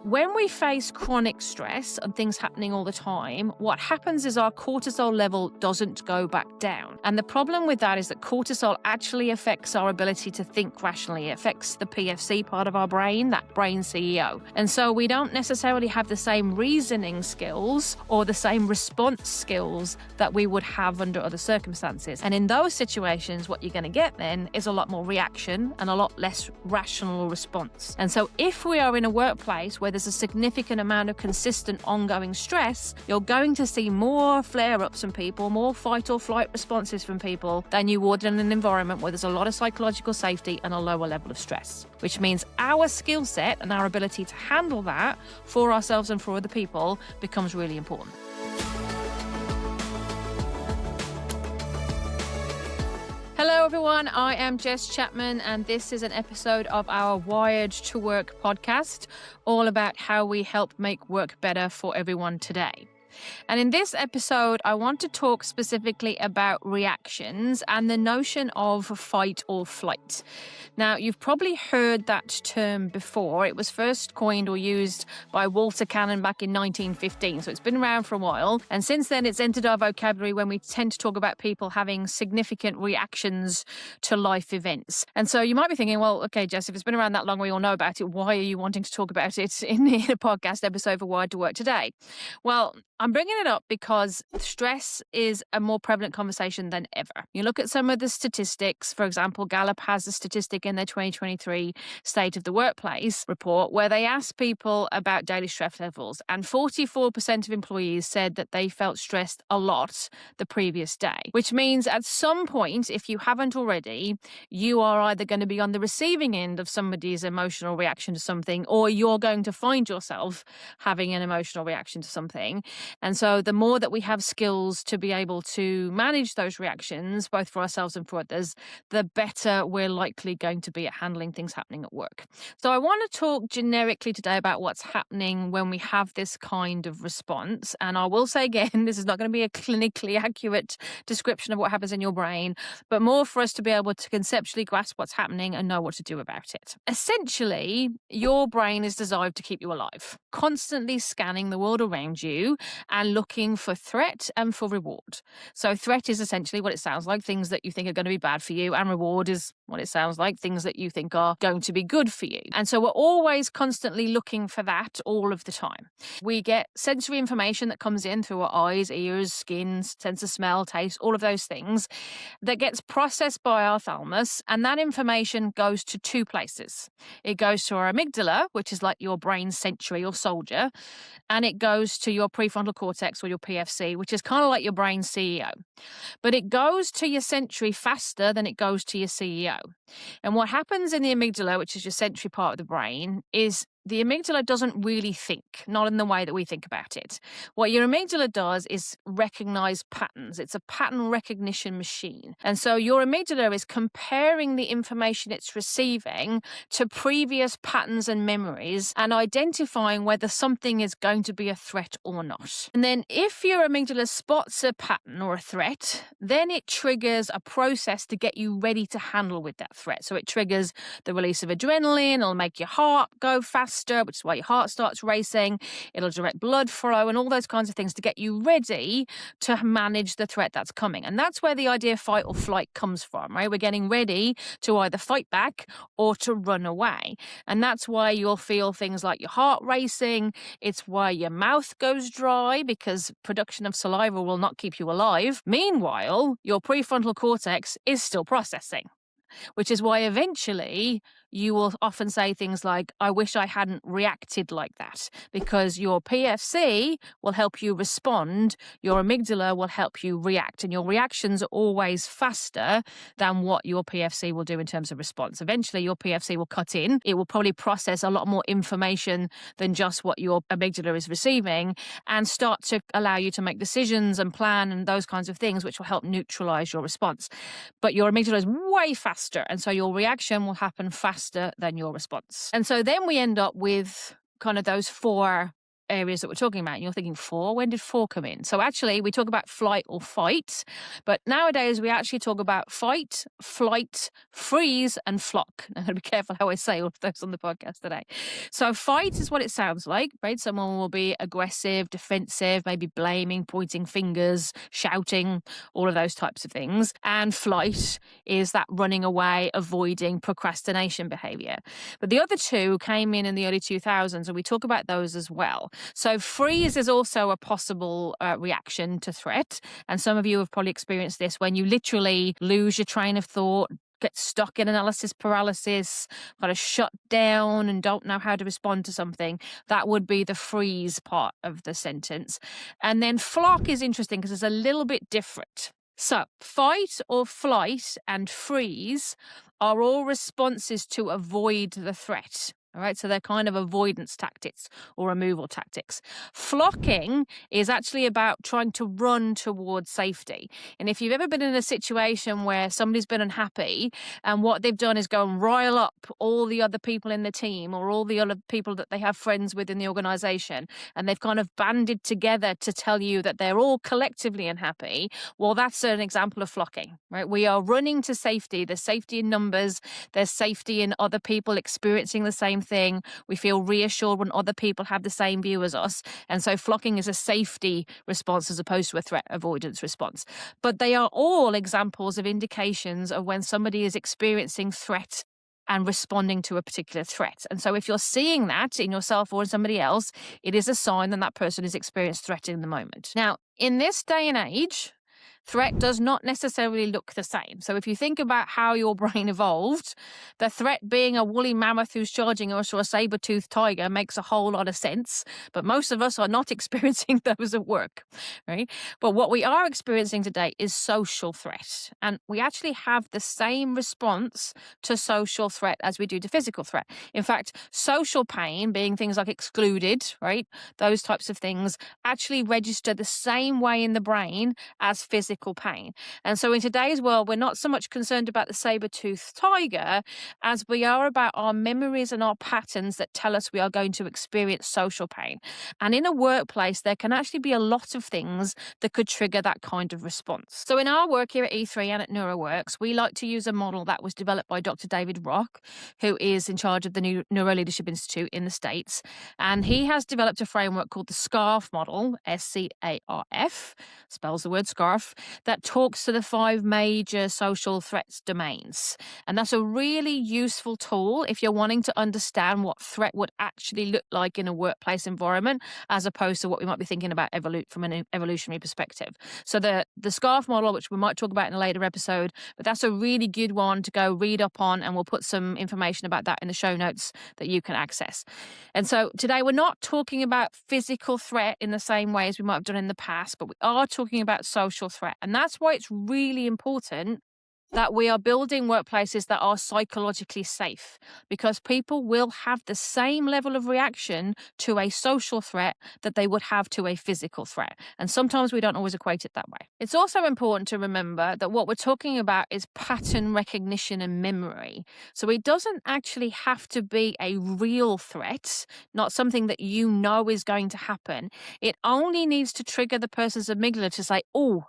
when we face chronic stress and things happening all the time, what happens is our cortisol level doesn't go back down. And the problem with that is that cortisol actually affects our ability to think rationally. It affects the PFC part of our brain, that brain CEO. And so we don't necessarily have the same reasoning skills or the same response skills that we would have under other circumstances. And in those situations, what you're going to get then is a lot more reaction and a lot less rational response. And so if we are in a workplace where there's a significant amount of consistent ongoing stress, you're going to see more flare-ups from people, more fight or flight responses from people than you would in an environment where there's a lot of psychological safety and a lower level of stress, which means our skill set and our ability to handle that for ourselves and for other people becomes really important. Hello everyone, I am Jess Chapman and this is an episode of our Wired to Work podcast, all about how we help make work better for everyone today. And in this episode, I want to talk specifically about reactions and the notion of fight or flight. Now, you've probably heard that term before. It was first coined or used by Walter Cannon back in 1915, so it's been around for a while. And since then, it's entered our vocabulary when we tend to talk about people having significant reactions to life events. And so you might be thinking, well, okay, Jess, if it's been around that long, we all know about it. Why are you wanting to talk about it in a podcast episode for Wired to Work today? Well, I'm bringing it up because stress is a more prevalent conversation than ever. You look at some of the statistics. For example, Gallup has a statistic in their 2023 State of the Workplace report where they asked people about daily stress levels, and 44% of employees said that they felt stressed a lot the previous day, which means at some point, if you haven't already, you are either going to be on the receiving end of somebody's emotional reaction to something, or you're going to find yourself having an emotional reaction to something. And so the more that we have skills to be able to manage those reactions, both for ourselves and for others, the better we're likely going to be at handling things happening at work. So I want to talk generically today about what's happening when we have this kind of response. And I will say again, this is not going to be a clinically accurate description of what happens in your brain, but more for us to be able to conceptually grasp what's happening and know what to do about it. Essentially, your brain is designed to keep you alive, constantly scanning the world around you and looking for threat and for reward. So threat is essentially what it sounds like, things that you think are going to be bad for you, and reward is what it sounds like, things that you think are going to be good for you. And so we're always constantly looking for that all of the time. We get sensory information that comes in through our eyes, ears, skin, sense of smell, taste, all of those things that gets processed by our thalamus, and that information goes to two places. It goes to our amygdala, which is like your brain sentry or soldier, and it goes to your prefrontal cortex or your PFC, which is kind of like your brain CEO. But it goes to your sentry faster than it goes to your CEO. And what happens in the amygdala, which is your sensory part of the brain, is the amygdala doesn't really think, not in the way that we think about it. What your amygdala does is recognize patterns. It's a pattern recognition machine. And so your amygdala is comparing the information it's receiving to previous patterns and memories and identifying whether something is going to be a threat or not. And then if your amygdala spots a pattern or a threat, then it triggers a process to get you ready to handle with that threat. So it triggers the release of adrenaline. It'll make your heart go faster, which is why your heart starts racing. It'll direct blood flow and all those kinds of things to get you ready to manage the threat that's coming. And that's where the idea of fight or flight comes from, right? We're getting ready to either fight back or to run away. And that's why you'll feel things like your heart racing. It's why your mouth goes dry, because production of saliva will not keep you alive. Meanwhile, your prefrontal cortex is still processing, which is why eventually you will often say things like, I wish I hadn't reacted like that, because your PFC will help you respond, your amygdala will help you react, and your reactions are always faster than what your PFC will do in terms of response. Eventually, your PFC will cut in. It will probably process a lot more information than just what your amygdala is receiving and start to allow you to make decisions and plan and those kinds of things, which will help neutralize your response. But your amygdala is way faster, and so your reaction will happen faster than your response. And so then we end up with kind of those four areas that we're talking about. And you're thinking 4, when did 4 come in? So actually we talk about flight or fight, but nowadays we actually talk about fight, flight, freeze, and flock. I'm going to be careful how I say all of those on the podcast today. So fight is what it sounds like, right? Someone will be aggressive, defensive, maybe blaming, pointing fingers, shouting, all of those types of things. And flight is that running away, avoiding, procrastination behavior. But the other two came in the early 2000s, and we talk about those as well. So freeze is also a possible reaction to threat. And some of you have probably experienced this when you literally lose your train of thought, get stuck in analysis paralysis, kind of shut down and don't know how to respond to something. That would be the freeze part of the sentence. And then flock is interesting because it's a little bit different. So fight or flight and freeze are all responses to avoid the threat. All right, so they're kind of avoidance tactics or removal tactics. Flocking is actually about trying to run towards safety. And if you've ever been in a situation where somebody's been unhappy and what they've done is go and rile up all the other people in the team or all the other people that they have friends with in the organization, and they've kind of banded together to tell you that they're all collectively unhappy, well, that's an example of flocking, right? We are running to safety. There's safety in numbers. There's safety in other people experiencing the same thing. We feel reassured when other people have the same view as us. And so flocking is a safety response as opposed to a threat avoidance response. But they are all examples of indications of when somebody is experiencing threat and responding to a particular threat. And so if you're seeing that in yourself or in somebody else, it is a sign that that person is experiencing threat in the moment. Now, in this day and age, threat does not necessarily look the same. So if you think about how your brain evolved, the threat being a woolly mammoth who's charging us or a saber-toothed tiger makes a whole lot of sense. But most of us are not experiencing those at work, right? But what we are experiencing today is social threat. And we actually have the same response to social threat as we do to physical threat. In fact, social pain, being things like excluded, right? Those types of things actually register the same way in the brain as physical pain. And so in today's world, we're not so much concerned about the saber-toothed tiger as we are about our memories and our patterns that tell us we are going to experience social pain. And in a workplace, there can actually be a lot of things that could trigger that kind of response. So in our work here at E3 and at NeuroWorks, we like to use a model that was developed by Dr. David Rock, who is in charge of the new Neuro Leadership Institute in the States. And he has developed a framework called the SCARF model, SCARF, spells the word scarf, that talks to the 5 major social threats domains. And that's a really useful tool if you're wanting to understand what threat would actually look like in a workplace environment, as opposed to what we might be thinking about from an evolutionary perspective. So the SCARF model, which we might talk about in a later episode, but that's a really good one to go read up on, and we'll put some information about that in the show notes that you can access. And so today we're not talking about physical threat in the same way as we might have done in the past, but we are talking about social threat. And that's why it's really important that we are building workplaces that are psychologically safe, because people will have the same level of reaction to a social threat that they would have to a physical threat. And sometimes we don't always equate it that way. It's also important to remember that what we're talking about is pattern recognition and memory. So it doesn't actually have to be a real threat, not something that you know is going to happen. It only needs to trigger the person's amygdala to say, oh,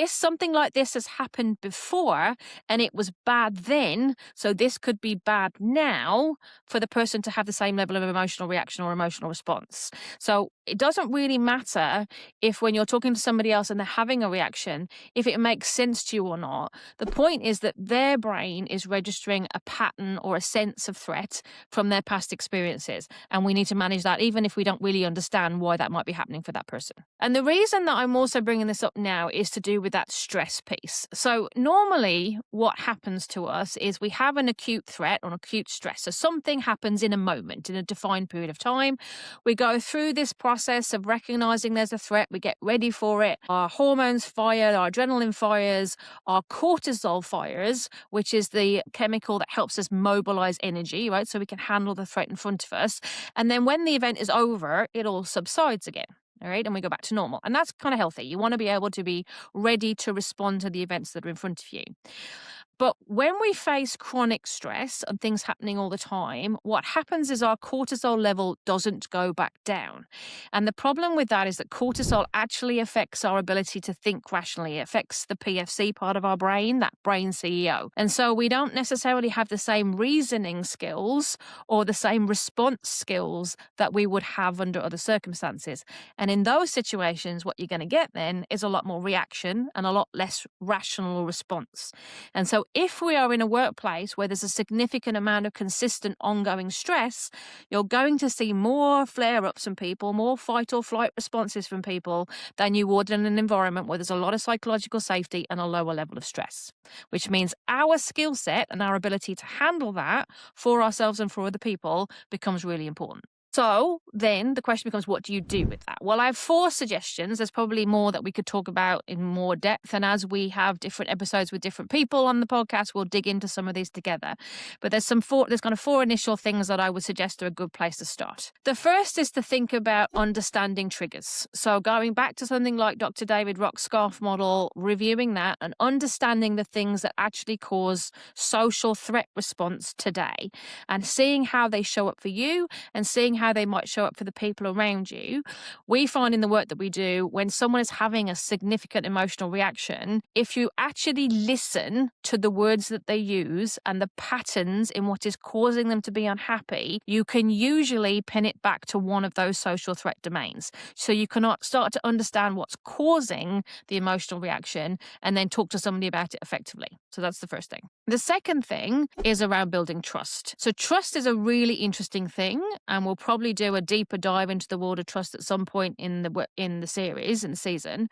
something like this has happened before, and it was bad then, so this could be bad now, for the person to have the same level of emotional reaction or emotional response. So it doesn't really matter if when you're talking to somebody else and they're having a reaction, if it makes sense to you or not. The point is that their brain is registering a pattern or a sense of threat from their past experiences, and we need to manage that even if we don't really understand why that might be happening for that person. And the reason that I'm also bringing this up now is to do with that stress piece. So normally what happens to us is we have an acute threat or an acute stress. So something happens in a moment, in a defined period of time. We go through this process of recognizing there's a threat. We get ready for it. Our hormones fire, our adrenaline fires, our cortisol fires, which is the chemical that helps us mobilize energy, right? So we can handle the threat in front of us. And then when the event is over, it all subsides again. All right, and we go back to normal. And that's kind of healthy. You want to be able to be ready to respond to the events that are in front of you. But when we face chronic stress and things happening all the time, what happens is our cortisol level doesn't go back down. And the problem with that is that cortisol actually affects our ability to think rationally. It affects the PFC part of our brain, that brain CEO. And so we don't necessarily have the same reasoning skills or the same response skills that we would have under other circumstances. And in those situations, what you're going to get then is a lot more reaction and a lot less rational response. And so if we are in a workplace where there's a significant amount of consistent ongoing stress, you're going to see more flare-ups from people, more fight or flight responses from people than you would in an environment where there's a lot of psychological safety and a lower level of stress, which means our skill set and our ability to handle that for ourselves and for other people becomes really important. So then the question becomes, what do you do with that? Well, I have 4 suggestions. There's probably more that we could talk about in more depth. And as we have different episodes with different people on the podcast, we'll dig into some of these together. But there's kind of 4 initial things that I would suggest are a good place to start. The first is to think about understanding triggers. So going back to something like Dr. David Rock's SCARF model, reviewing that and understanding the things that actually cause social threat response today and seeing how they show up for you and seeing how they might show up for the people around you. We find in the work that we do, when someone is having a significant emotional reaction, if you actually listen to the words that they use and the patterns in what is causing them to be unhappy, you can usually pin it back to one of those social threat domains. So you cannot start to understand what's causing the emotional reaction and then talk to somebody about it effectively. So that's the first thing. The second thing is around building trust. So trust is a really interesting thing, and we'll probably do a deeper dive into the world of trust at some point in the series, in the season,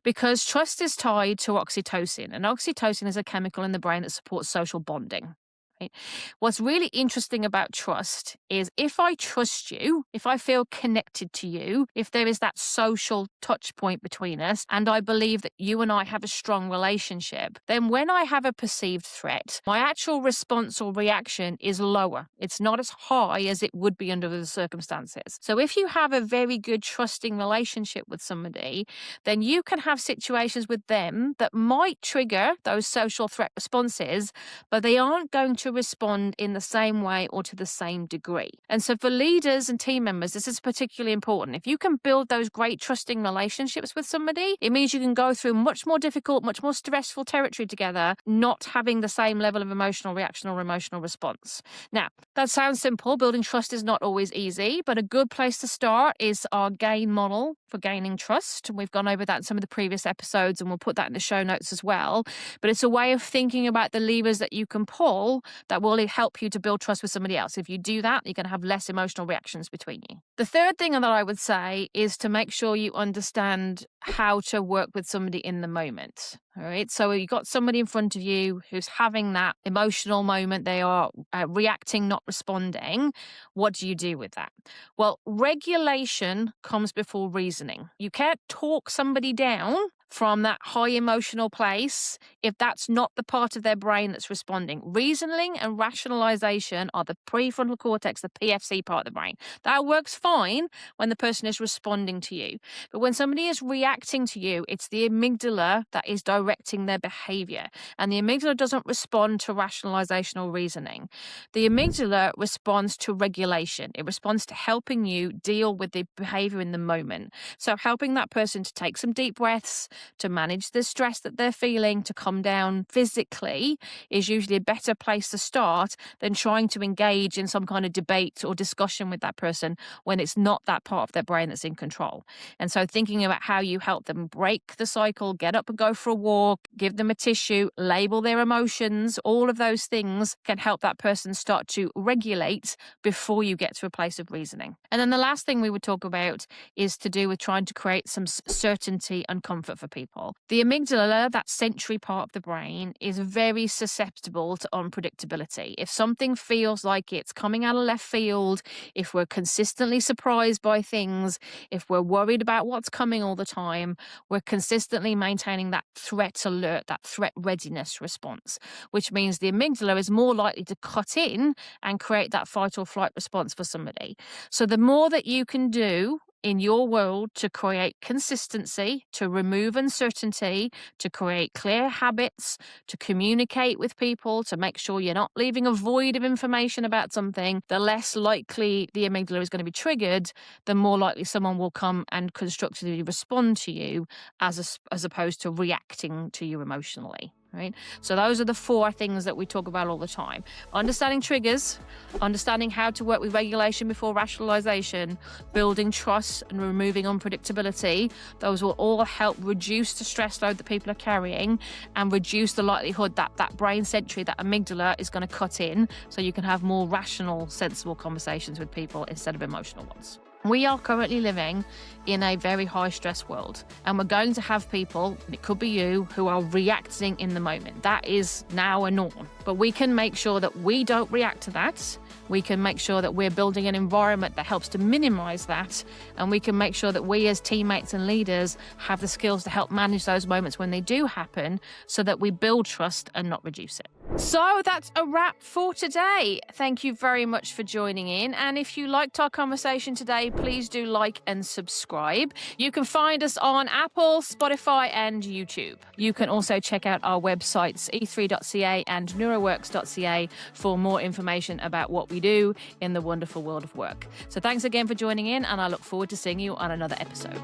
because trust is tied to oxytocin, and oxytocin is a chemical in the brain that supports social bonding. Right? What's really interesting about trust is if I trust you, if I feel connected to you, if there is that social touch point between us, and I believe that you and I have a strong relationship, then when I have a perceived threat, my actual response or reaction is lower. It's not as high as it would be under the circumstances. So if you have a very good trusting relationship with somebody, then you can have situations with them that might trigger those social threat responses, but they aren't going to respond in the same way or to the same degree. And so for leaders and team members, this is particularly important. If you can build those great trusting relationships with somebody, it means you can go through much more difficult, much more stressful territory together, not having the same level of emotional reaction or emotional response. Now, that sounds simple. Building trust is not always easy, but a good place to start is our GAIN model for gaining trust. We've gone over that in some of the previous episodes, and we'll put that in the show notes as well. But it's a way of thinking about the levers that you can pull that will help you to build trust with somebody else. If you do that, you're going to have less emotional reactions between you. The third thing that I would say is to make sure you understand how to work with somebody in the moment. All right. So you've got somebody in front of you who's having that emotional moment. They are reacting, not responding. What do you do with that? Well, regulation comes before reasoning. You can't talk somebody down from that high emotional place if that's not the part of their brain that's responding. Reasoning and rationalization are the prefrontal cortex, the PFC part of the brain. That works fine when the person is responding to you. But when somebody is reacting to you, it's the amygdala that is directing their behavior. And the amygdala doesn't respond to rationalization or reasoning. The amygdala responds to regulation. It responds to helping you deal with the behavior in the moment. So helping that person to take some deep breaths, to manage the stress that they're feeling, to come down physically is usually a better place to start than trying to engage in some kind of debate or discussion with that person when it's not that part of their brain that's in control. And so thinking about how you help them break the cycle, get up and go for a walk, give them a tissue, label their emotions, all of those things can help that person start to regulate before you get to a place of reasoning. And then the last thing we would talk about is to do with trying to create some certainty and comfort for people. The amygdala, that sensory part of the brain, is very susceptible to unpredictability. If something feels like it's coming out of left field, if we're consistently surprised by things, if we're worried about what's coming all the time, we're consistently maintaining that threat alert, that threat readiness response, which means the amygdala is more likely to cut in and create that fight or flight response for somebody. So the more that you can do in your world to create consistency, to remove uncertainty, to create clear habits, to communicate with people, to make sure you're not leaving a void of information about something, the less likely the amygdala is going to be triggered, the more likely someone will come and constructively respond to you as opposed to reacting to you emotionally. Right? So those are the 4 things that we talk about all the time. Understanding triggers, understanding how to work with regulation before rationalization, building trust and removing unpredictability. Those will all help reduce the stress load that people are carrying and reduce the likelihood that that brain century, that amygdala, is going to cut in, so you can have more rational, sensible conversations with people instead of emotional ones. We are currently living in a very high stress world, and we're going to have people, and it could be you, who are reacting in the moment. That is now a norm, but we can make sure that we don't react to that. We can make sure that we're building an environment that helps to minimize that, and we can make sure that we as teammates and leaders have the skills to help manage those moments when they do happen, so that we build trust and not reduce it. So that's a wrap for today. Thank you very much for joining in. And if you liked our conversation today, please do like and subscribe. You can find us on Apple, Spotify, and YouTube. You can also check out our websites, e3.ca and neuroworks.ca, for more information about what we do in the wonderful world of work. So thanks again for joining in, and I look forward to seeing you on another episode.